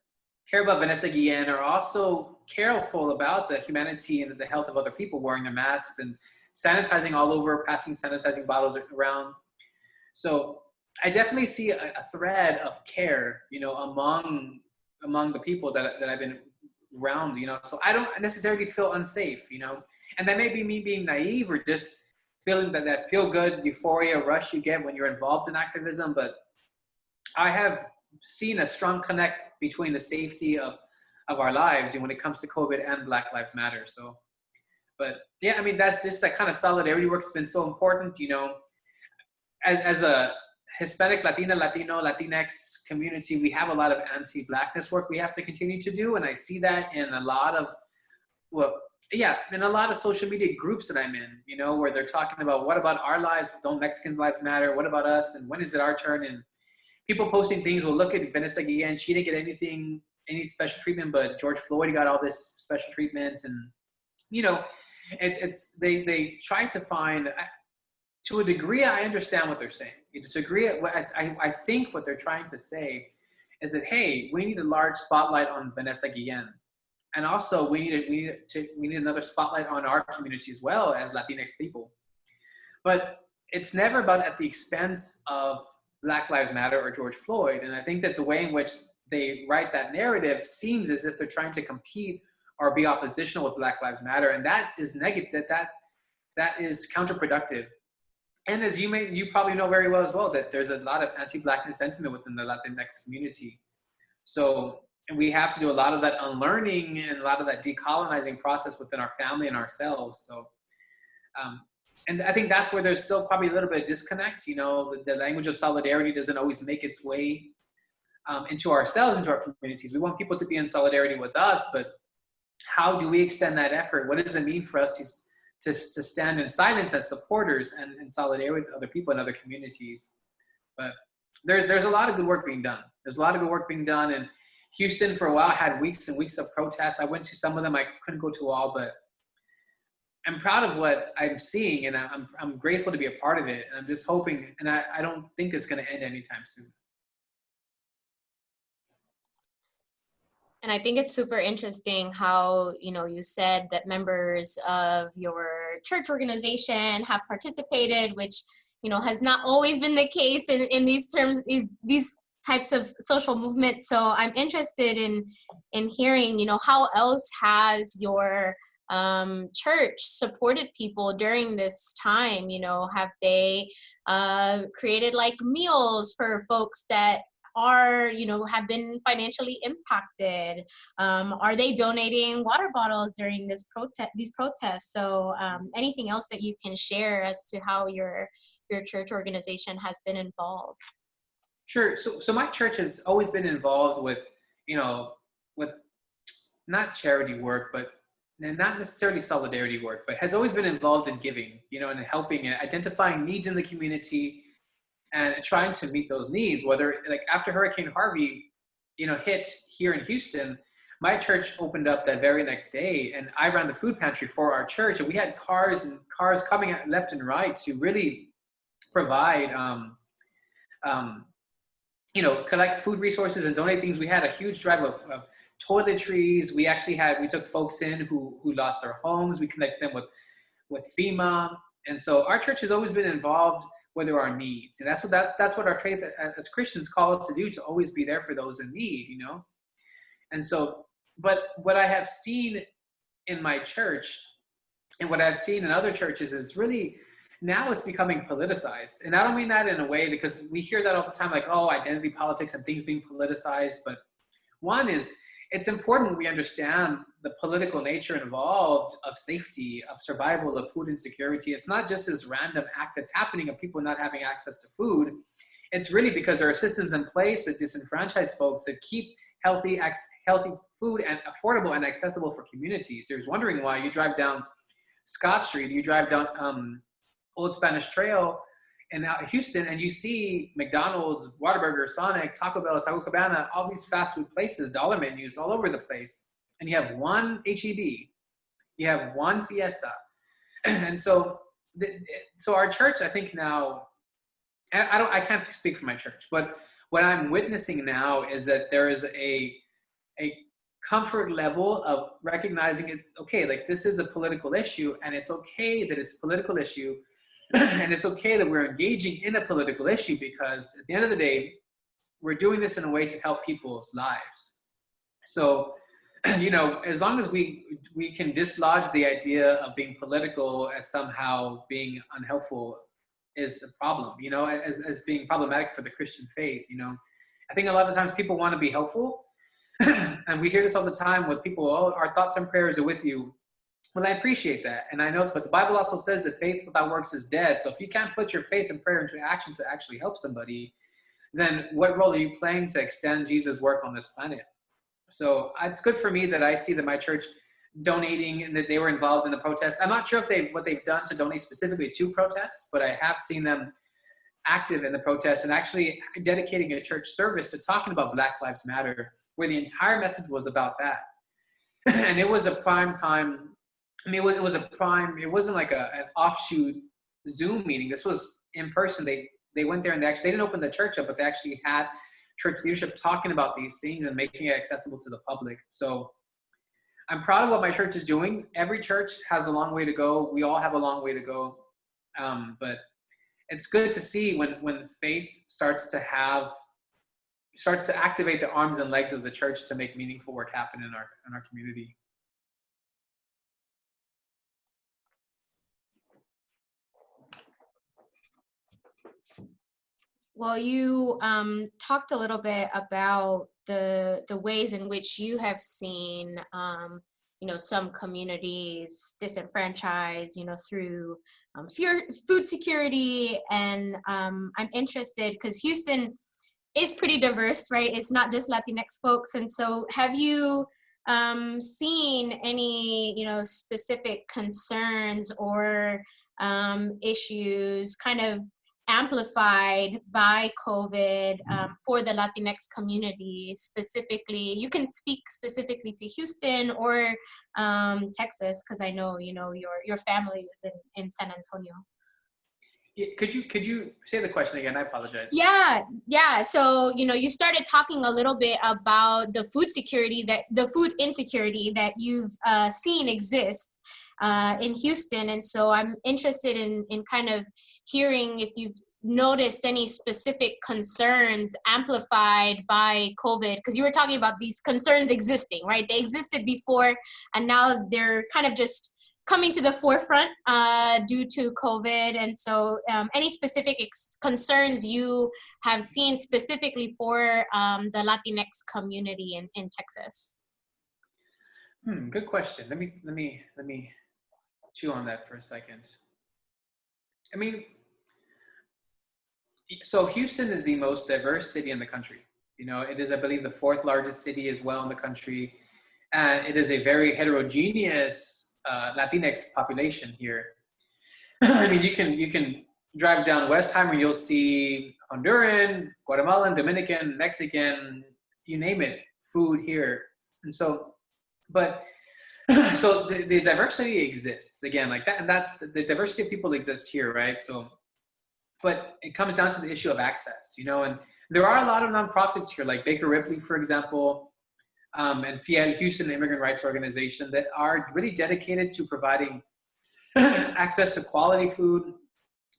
care about Vanessa Guillen, are also careful about the humanity and the health of other people, wearing their masks and sanitizing all over, passing sanitizing bottles around. So I definitely see a thread of care, among the people that I've been around, So I don't necessarily feel unsafe, And that may be me being naive or just feeling that feel-good euphoria rush you get when you're involved in activism. But I have seen a strong connect between the safety of our lives when it comes to COVID and Black Lives Matter. So, but yeah, I mean, that's just that kind of solidarity work has been so important, as a Hispanic, Latino, Latinx community, we have a lot of anti-Blackness work we have to continue to do. And I see that in a lot of, in a lot of social media groups that I'm in, where they're talking about, what about our lives? Don't Mexicans' lives matter? What about us? And when is it our turn? And people posting things, well, look at Vanessa Guillen. She didn't get any special treatment, but George Floyd got all this special treatment. And, they try to find, to a degree, I understand what they're saying. To a degree, I think what they're trying to say is that, hey, we need a large spotlight on Vanessa Guillen. And also we need another spotlight on our community as well as Latinx people. But it's never about at the expense of Black Lives Matter or George Floyd. And I think that the way in which they write that narrative seems as if they're trying to compete or be oppositional with Black Lives Matter. And that is negative, that is counterproductive. And as you probably know very well as well, that there's a lot of anti-Blackness sentiment within the Latinx community. So, and we have to do a lot of that unlearning and a lot of that decolonizing process within our family and ourselves. So, and I think that's where there's still probably a little bit of disconnect. You know, the language of solidarity doesn't always make its way into ourselves, into our communities. We want people to be in solidarity with us, but how do we extend that effort? What does it mean for us to stand in silence as supporters and in solidarity with other people in other communities? But there's a lot of good work being done. There's a lot of good work being done. And Houston for a while had weeks and weeks of protests. I went to some of them. I couldn't go to all, but I'm proud of what I'm seeing, and I'm grateful to be a part of it. And I'm just hoping, and I don't think it's going to end anytime soon. And I think it's super interesting how, you said that members of your church organization have participated, which, has not always been the case in these terms, these types of social movements. So I'm interested in hearing, how else has your church supported people during this time? Have they created like meals for folks that are, have been financially impacted? Are they donating water bottles during these protests? So anything else that you can share as to how your church organization has been involved? Sure. So my church has always been involved with, with not charity work, but not necessarily solidarity work, but has always been involved in giving, and helping and identifying needs in the community and trying to meet those needs. Whether like after Hurricane Harvey, hit here in Houston, my church opened up that very next day, and I ran the food pantry for our church, and we had cars coming out left and right to really provide, collect food resources and donate things. We had a huge drive of toiletries. We took folks in who lost their homes. We connected them with FEMA. And so our church has always been involved where there are needs. And that's what our faith as Christians call us to do, to always be there for those in need, And so, but what I have seen in my church and what I've seen in other churches is really, now it's becoming politicized. And I don't mean that in a way, because we hear that all the time, like, oh, identity politics and things being politicized. But one is, it's important we understand the political nature involved of safety, of survival, of food insecurity. It's not just this random act that's happening of people not having access to food. It's really because there are systems in place that disenfranchise folks, that keep healthy food and affordable and accessible for communities. There's wondering why you drive down Scott Street, you drive down Old Spanish Trail in Houston, and you see McDonald's, Whataburger, Sonic, Taco Bell, Taco Cabana, all these fast food places, dollar menus all over the place. And you have one HEB, you have one Fiesta. And so our church, I think now, I can't speak for my church, but what I'm witnessing now is that there is a comfort level of recognizing it. Okay, like this is a political issue, and it's okay that it's a political issue. And it's okay that we're engaging in a political issue, because at the end of the day, we're doing this in a way to help people's lives. So, as long as we can dislodge the idea of being political as somehow being unhelpful is a problem, as being problematic for the Christian faith. I think a lot of times people want to be helpful. And we hear this all the time with people, oh, our thoughts and prayers are with you. Well, I appreciate that. And I know, but the Bible also says that faith without works is dead. So if you can't put your faith and prayer into action to actually help somebody, then what role are you playing to extend Jesus' work on this planet? So it's good for me that I see that my church donating and that they were involved in the protests. I'm not sure if what they've done to donate specifically to protests, but I have seen them active in the protests and actually dedicating a church service to talking about Black Lives Matter, where the entire message was about that. And it was a prime time. I mean, it wasn't like an offshoot Zoom meeting. This was in person. They went there and they didn't open the church up, but they actually had church leadership talking about these things and making it accessible to the public. So I'm proud of what my church is doing. Every church has a long way to go. We all have a long way to go. But it's good to see when faith starts to have, starts to activate the arms and legs of the church to make meaningful work happen in our community. Well, you talked a little bit about the ways in which you have seen, some communities disenfranchised, through food security. And I'm interested because Houston is pretty diverse, right? It's not just Latinx folks. And so have you seen any, specific concerns or issues kind of amplified by COVID for the Latinx community specifically? You can speak specifically to Houston or Texas, because I know, your family is in San Antonio. Could you say the question again? I apologize. Yeah. So, you started talking a little bit about the food insecurity that you've seen exist in Houston. And so I'm interested in kind of hearing if you've noticed any specific concerns amplified by COVID, because you were talking about these concerns existing, right? They existed before, and now they're kind of just coming to the forefront due to COVID. And so any specific concerns you have seen specifically for the Latinx community in Texas? Good question. Let me chew on that for a second. I mean, so Houston is the most diverse city in the country. It is, I believe, the 4th largest city as well in the country. And it is a very heterogeneous Latinx population here. I mean, you can drive down Westheimer and you'll see Honduran, Guatemalan, Dominican, Mexican, you name it, food here. And so, so the diversity exists again, like that, and that's the diversity of people exists here, right? So, but it comes down to the issue of access, and there are a lot of nonprofits here, like Baker Ripley, for example, and FIEL, Houston Immigrant Rights Organization, that are really dedicated to providing access to quality food,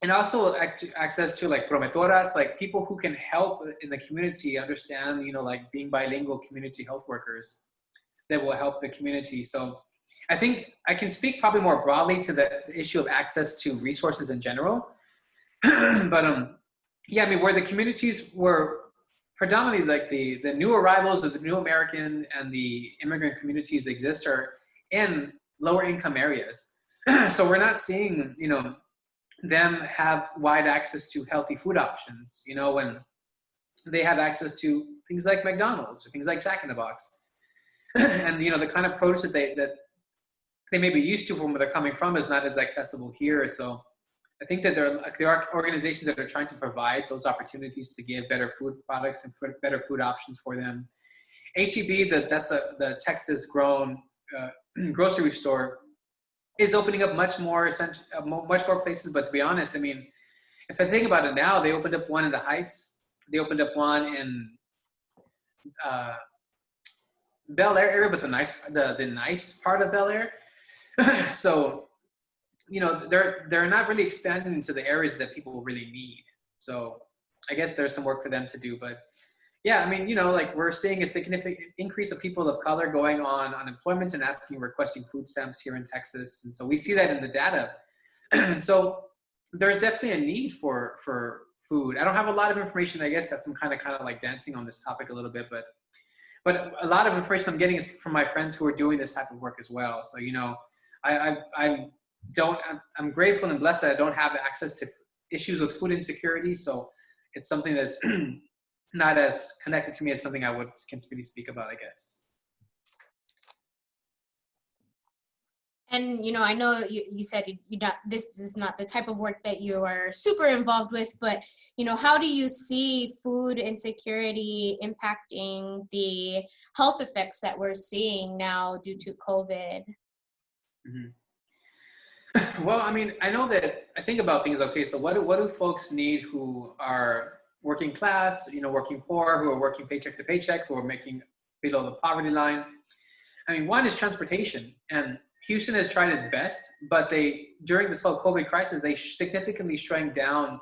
and also access to like prometoras, like people who can help in the community understand, like being bilingual community health workers that will help the community. So I think I can speak probably more broadly to the issue of access to resources in general. But yeah, I mean, where the communities were predominantly like the new arrivals of the new American and the immigrant communities exist are in lower income areas. So we're not seeing, them have wide access to healthy food options, when they have access to things like McDonald's or things like Jack in the Box. And, the kind of produce that they may be used to from where they're coming from is not as accessible here. So I think that there are organizations that are trying to provide those opportunities to give better food products and better food options for them. HEB, that's the Texas grown grocery store, is opening up much more places. But to be honest, I mean, if I think about it now, they opened up one in the Heights. They opened up one in Bel Air area, but the nice part of Bel Air. So, they're not really expanding into the areas that people really need. So I guess there's some work for them to do. But yeah, I mean, like we're seeing a significant increase of people of color going on unemployment and requesting food stamps here in Texas. And so we see that in the data. So there's definitely a need for food. I don't have a lot of information. I guess that's some kind of like dancing on this topic a little bit, but a lot of information I'm getting is from my friends who are doing this type of work as well. So, I'm grateful and blessed that I don't have access to issues with food insecurity. So it's something that's not as connected to me as something I can really speak about, I guess. And, I know you said this is not the type of work that you are super involved with, but, how do you see food insecurity impacting the health effects that we're seeing now due to COVID? Mm-hmm. Well, I mean, I think about things, okay, so what do folks need who are working class, working poor, who are working paycheck to paycheck, who are making below the poverty line? I mean, one is transportation, and Houston has tried its best, but during this whole COVID crisis, they significantly shrank down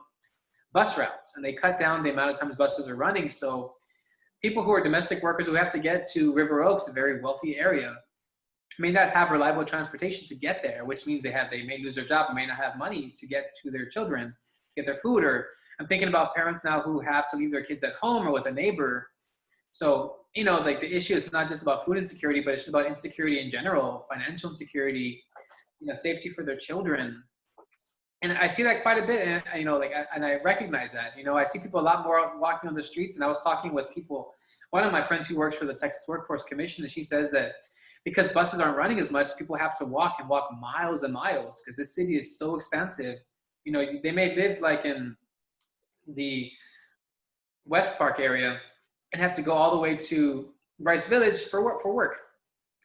bus routes, and they cut down the amount of times buses are running. So people who are domestic workers who have to get to River Oaks, a very wealthy area, may not have reliable transportation to get there, which means they may lose their job and may not have money to get to their children, get their food. Or I'm thinking about parents now who have to leave their kids at home or with a neighbor. So, like the issue is not just about food insecurity, but it's about insecurity in general, financial insecurity, safety for their children. And I see that quite a bit, and and I recognize that. I see people a lot more walking on the streets. And I was talking with people, one of my friends who works for the Texas Workforce Commission, and she says that because buses aren't running as much, people have to walk miles and miles because this city is so expansive. They may live like in the West Park area and have to go all the way to Rice Village for work.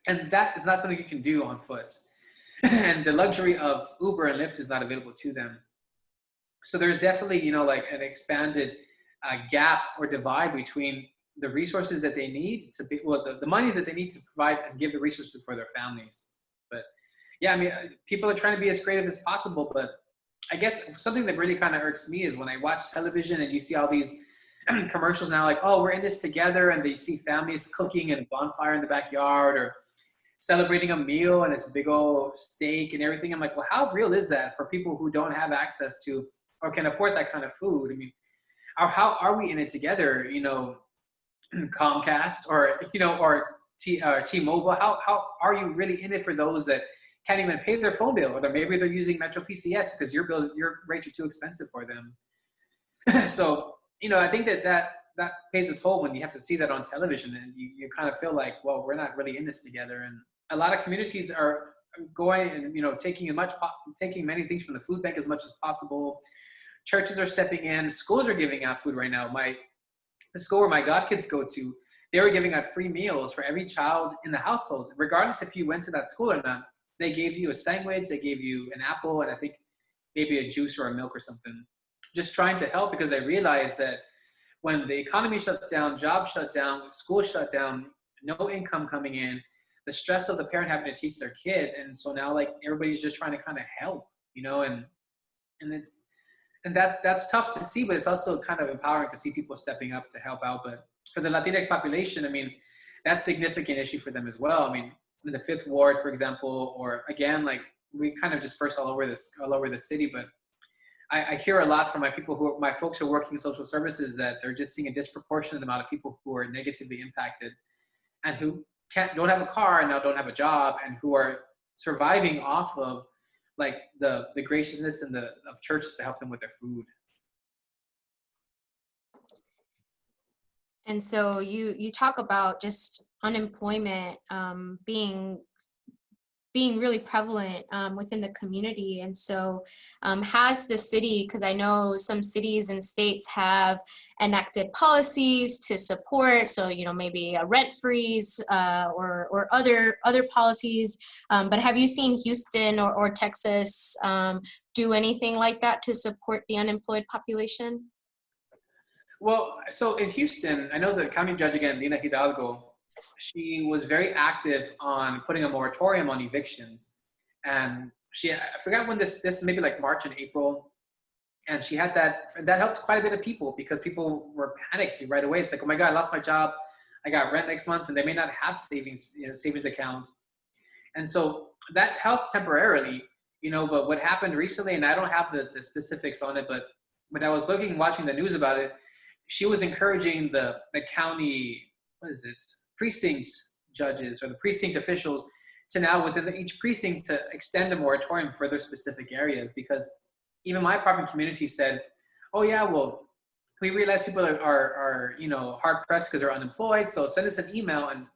And that is not something you can do on foot. And the luxury of Uber and Lyft is not available to them. So there's definitely, like an expanded gap or divide between the resources that they need the money that they need to provide and give the resources for their families. But yeah, I mean, people are trying to be as creative as possible, but I guess something that really kind of irks me is when I watch television and you see all these commercials now, like, oh, we're in this together, and they see families cooking and a bonfire in the backyard or celebrating a meal and it's a big old steak and everything. I'm like, well, how real is that for people who don't have access to or can afford that kind of food? I mean, how are we in it together? Comcast or T-Mobile. How are you really in it for those that can't even pay their phone bill, or maybe they're using Metro PCS because your rates are too expensive for them? So I think that pays a toll when you have to see that on television, and you kind of feel like, well, we're not really in this together. And a lot of communities are going and taking many things from the food bank as much as possible. Churches are stepping in. Schools are giving out food right now. The school where my godkids go to, they were giving out free meals for every child in the household, regardless if you went to that school or not. They gave you a sandwich, they gave you an apple, and I think maybe a juice or a milk or something. Just trying to help, because I realized that when the economy shuts down, jobs shut down, schools shut down, no income coming in, the stress of the parent having to teach their kid, and so now like everybody's just trying to kind of help, and that's tough to see, but it's also kind of empowering to see people stepping up to help out. But for the Latinx population, I mean, that's a significant issue for them as well. I mean, in the 5th Ward, for example, or again, like we kind of disperse all over the city, but I hear a lot from my folks who are working in social services that they're just seeing a disproportionate amount of people who are negatively impacted and who don't have a car and now don't have a job, and who are surviving off of like the graciousness of churches to help them with their food. And so you talk about just unemployment being really prevalent within the community. And so has the city, because I know some cities and states have enacted policies to support, so maybe a rent freeze or other policies, but have you seen Houston or Texas do anything like that to support the unemployed population? Well, so in Houston, I know the county judge, again, Lina Hidalgo, she was very active on putting a moratorium on evictions. And I forgot when this maybe like March and April, and she had that helped quite a bit of people, because people were panicked right away. It's like, oh my God, I lost my job, I got rent next month, and they may not have savings accounts. And so that helped temporarily, but what happened recently, and I don't have the specifics on it, but when I was watching the news about it, she was encouraging the county, precinct judges or the precinct officials to now within each precinct to extend a moratorium for their specific areas, because even my apartment community said, oh yeah, well, we realize people are hard pressed because they're unemployed, so send us an email and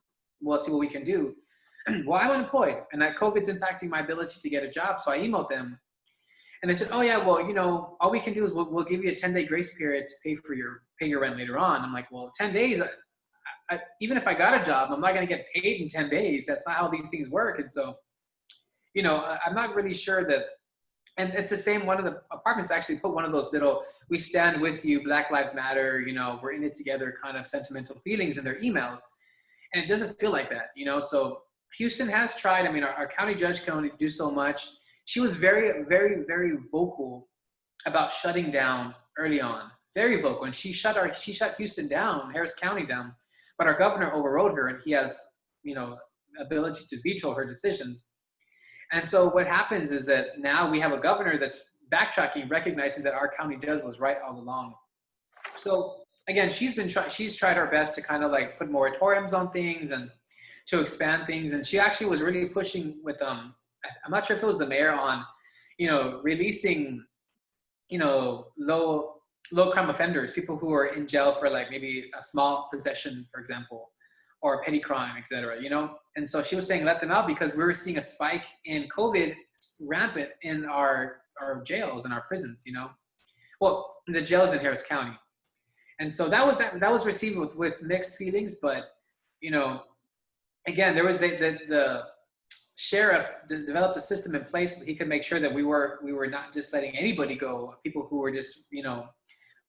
we'll see what we can do. Well, I'm unemployed and that COVID's impacting my ability to get a job, so I emailed them and they said, oh yeah, well, all we can do is we'll give you a 10-day grace period to pay your rent later on. I'm like, well, 10 days, even if I got a job, I'm not going to get paid in 10 days. That's not how these things work. And so, I'm not really sure that, and it's the same, one of the apartments actually put one of those little, we stand with you, Black Lives Matter, we're in it together kind of sentimental feelings in their emails. And it doesn't feel like that, so Houston has tried. I mean, our county judge can only do so much. She was very, very, very vocal about shutting down early on, very vocal. And she shut Houston down, Harris County down, but our governor overrode her, and he has, you know, ability to veto her decisions. And so what happens is that now we have a governor that's backtracking, recognizing that our county judge was right all along. So again, she's tried her best to kind of like put moratoriums on things and to expand things. And she actually was really pushing with, I'm not sure if it was the mayor, on, you know, releasing, you know, low crime offenders, people who are in jail for like maybe a small possession, for example, or petty crime, et cetera, you know? And so she was saying, let them out, because we were seeing a spike in COVID rampant in our jails and our prisons, you know? Well, the jails in Harris County. And so that was received with mixed feelings, but, you know, again, there was the sheriff developed a system in place so he could make sure that we were not just letting anybody go, people who were just, you know,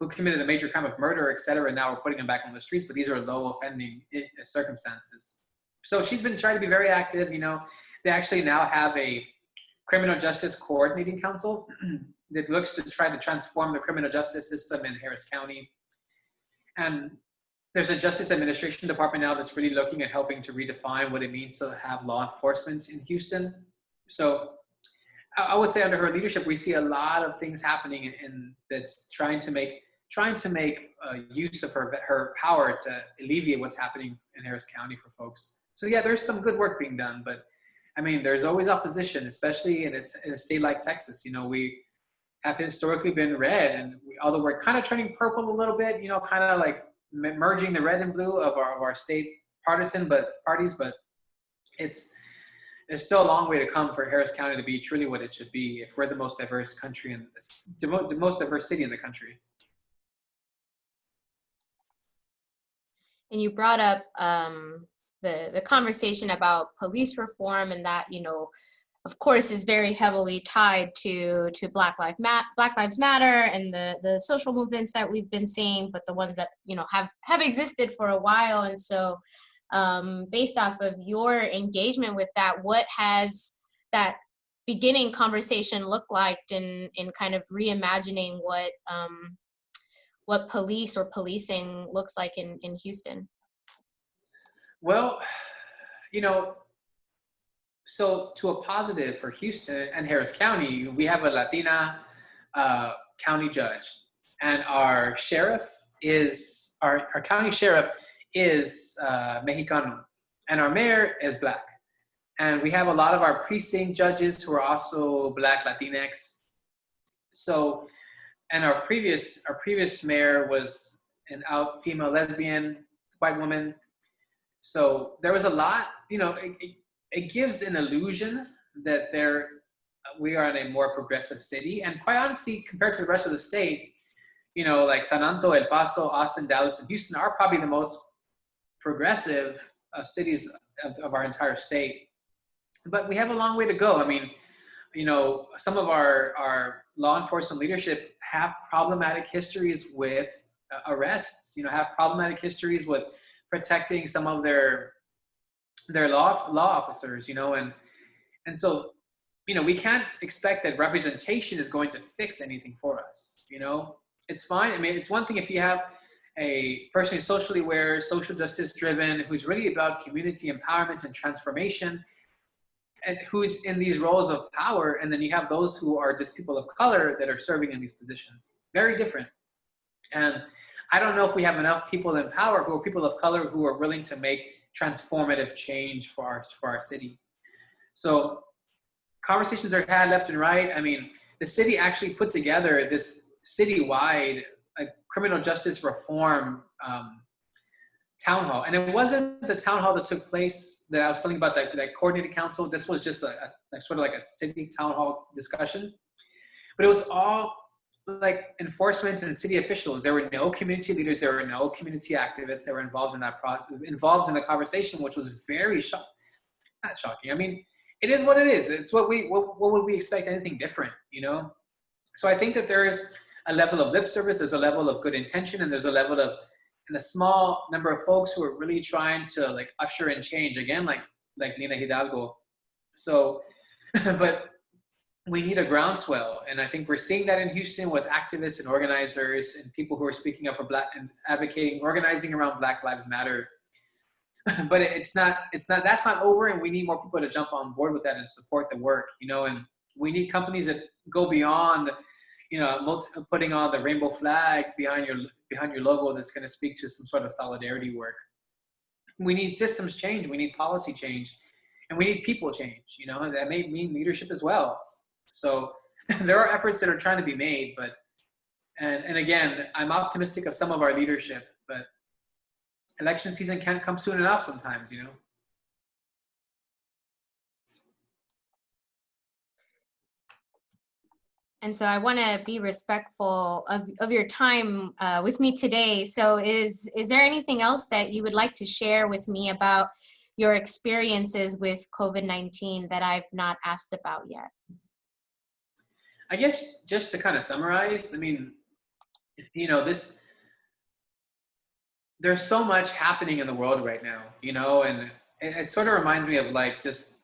who committed a major crime of murder, et cetera, and now we're putting them back on the streets, but these are low offending circumstances. So she's been trying to be very active, you know. They actually now have a criminal justice coordinating council that looks to try to transform the criminal justice system in Harris County. And there's a justice administration department now that's really looking at helping to redefine what it means to have law enforcement in Houston. So I would say under her leadership, we see a lot of things happening in that's trying to make use of her power to alleviate what's happening in Harris County for folks. So yeah, there's some good work being done, but I mean, there's always opposition, especially in a state like Texas. You know, we have historically been red, and although we're kind of turning purple a little bit, you know, kind of like merging the red and blue of our state parties, but it's still a long way to come for Harris County to be truly what it should be if we're the most diverse country and the most diverse city in the country. And you brought up the conversation about police reform, and that, you know, of course, is very heavily tied to Black Lives Matter and the social movements that we've been seeing, but the ones that, you know, have existed for a while. And so based off of your engagement with that, what has that beginning conversation looked like in kind of reimagining what police or policing looks like in Houston? Well, you know, so to a positive for Houston and Harris County, we have a Latina county judge, and our county sheriff is Mexicano, and our mayor is Black. And we have a lot of our precinct judges who are also Black Latinx. So, and our previous mayor was an out female lesbian white woman. So there was a lot, you know, it gives an illusion that we are in a more progressive city. And quite honestly, compared to the rest of the state, you know, like San Antonio, El Paso, Austin, Dallas, and Houston are probably the most progressive cities of our entire state. But we have a long way to go. I mean, you know, some of our law enforcement leadership have problematic histories with arrests, you know, have problematic histories with protecting some of their law officers, you know, and so, you know, we can't expect that representation is going to fix anything for us, you know. It's fine. I mean, it's one thing if you have a person who's socially aware, social justice driven, who's really about community empowerment and transformation, and who's in these roles of power, and then you have those who are just people of color that are serving in these positions. Very different. And I don't know if we have enough people in power who are people of color who are willing to make transformative change for our city. So conversations are had left and right. I mean, the city actually put together this citywide criminal justice reform town hall. And it wasn't the town hall that took place that I was telling about, that coordinated council. This was just a sort of like a city town hall discussion. But it was all like enforcement and city officials. There were no community leaders. There were no community activists that were involved in that involved in the conversation, which was very not shocking. I mean, it is what it is. It's what would we expect anything different, you know? So I think that there's a level of lip service, there's a level of good intention, and there's a level of, and a small number of folks who are really trying to like usher in change again, like Lina Hidalgo. So, but we need a groundswell. And I think we're seeing that in Houston with activists and organizers and people who are speaking up for Black and advocating, organizing around Black Lives Matter. but that's not over, and we need more people to jump on board with that and support the work, and we need companies that go beyond, putting on the rainbow flag behind your logo that's going to speak to some sort of solidarity work. We need systems change, we need policy change, and we need people change, and that may mean leadership as well. So there are efforts that are trying to be made, but and again, I'm optimistic of some of our leadership, but election season can't come soon enough sometimes, And so I want to be respectful of your time with me today. So is there anything else that you would like to share with me about your experiences with COVID-19 that I've not asked about yet? I guess just to kind of summarize, I mean, there's so much happening in the world right now, and it sort of reminds me of like just,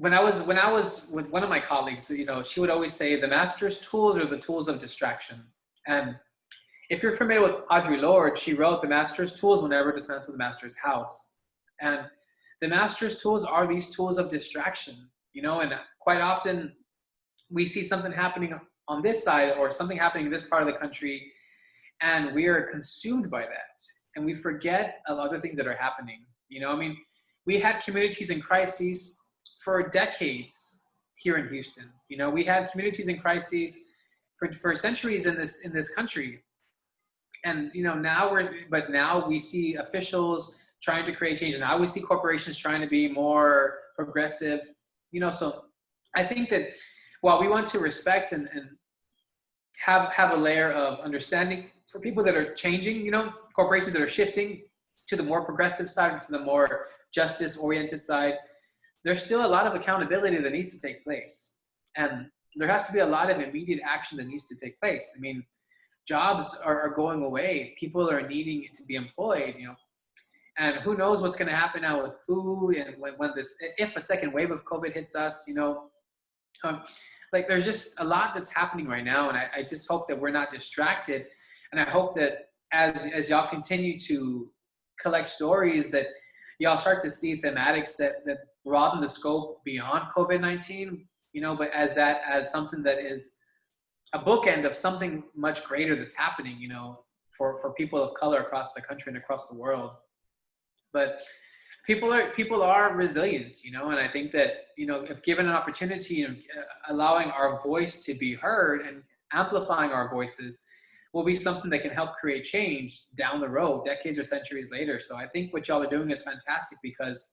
when I was with one of my colleagues, she would always say the master's tools are the tools of distraction. And if you're familiar with Audre Lorde, she wrote the master's tools will never dismantle the master's house. And the master's tools are these tools of distraction, and quite often we see something happening on this side or something happening in this part of the country, and we are consumed by that. And we forget of other things that are happening. I mean, we had communities in crises for decades here in Houston. We had communities in crises for centuries in this country. And now we see officials trying to create change, and now we see corporations trying to be more progressive. So I think that while we want to respect and have a layer of understanding for people that are changing, corporations that are shifting to the more progressive side, to the more justice-oriented side, there's still a lot of accountability that needs to take place. And there has to be a lot of immediate action that needs to take place. I mean, jobs are going away. People are needing to be employed, and who knows what's going to happen now with food, and if a second wave of COVID hits us, like there's just a lot that's happening right now. And I just hope that we're not distracted. And I hope that as y'all continue to collect stories, that y'all start to see thematics that broaden the scope beyond COVID-19, but as something that is a bookend of something much greater that's happening, for people of color across the country and across the world. But people are resilient, and I think that, if given an opportunity, allowing our voice to be heard and amplifying our voices will be something that can help create change down the road, decades or centuries later. So I think what y'all are doing is fantastic because,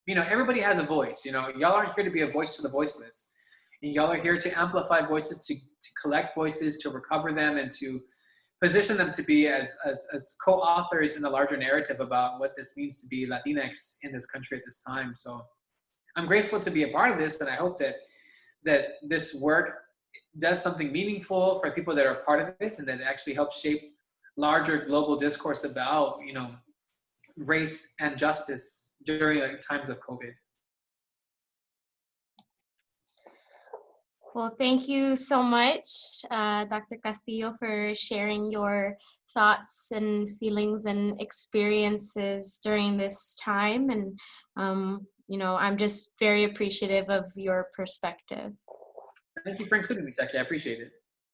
everybody has a voice. Y'all aren't here to be a voice to the voiceless. And y'all are here to amplify voices, to collect voices, to recover them, and to position them to be as co-authors in the larger narrative about what this means to be Latinx in this country at this time. So I'm grateful to be a part of this, and I hope that this work does something meaningful for people that are part of it, and that it actually helps shape larger global discourse about, race and justice during times of COVID. Well, thank you so much, Dr. Castillo, for sharing your thoughts and feelings and experiences during this time. And, I'm just very appreciative of your perspective. Thank you for including me, Jackie. I appreciate it.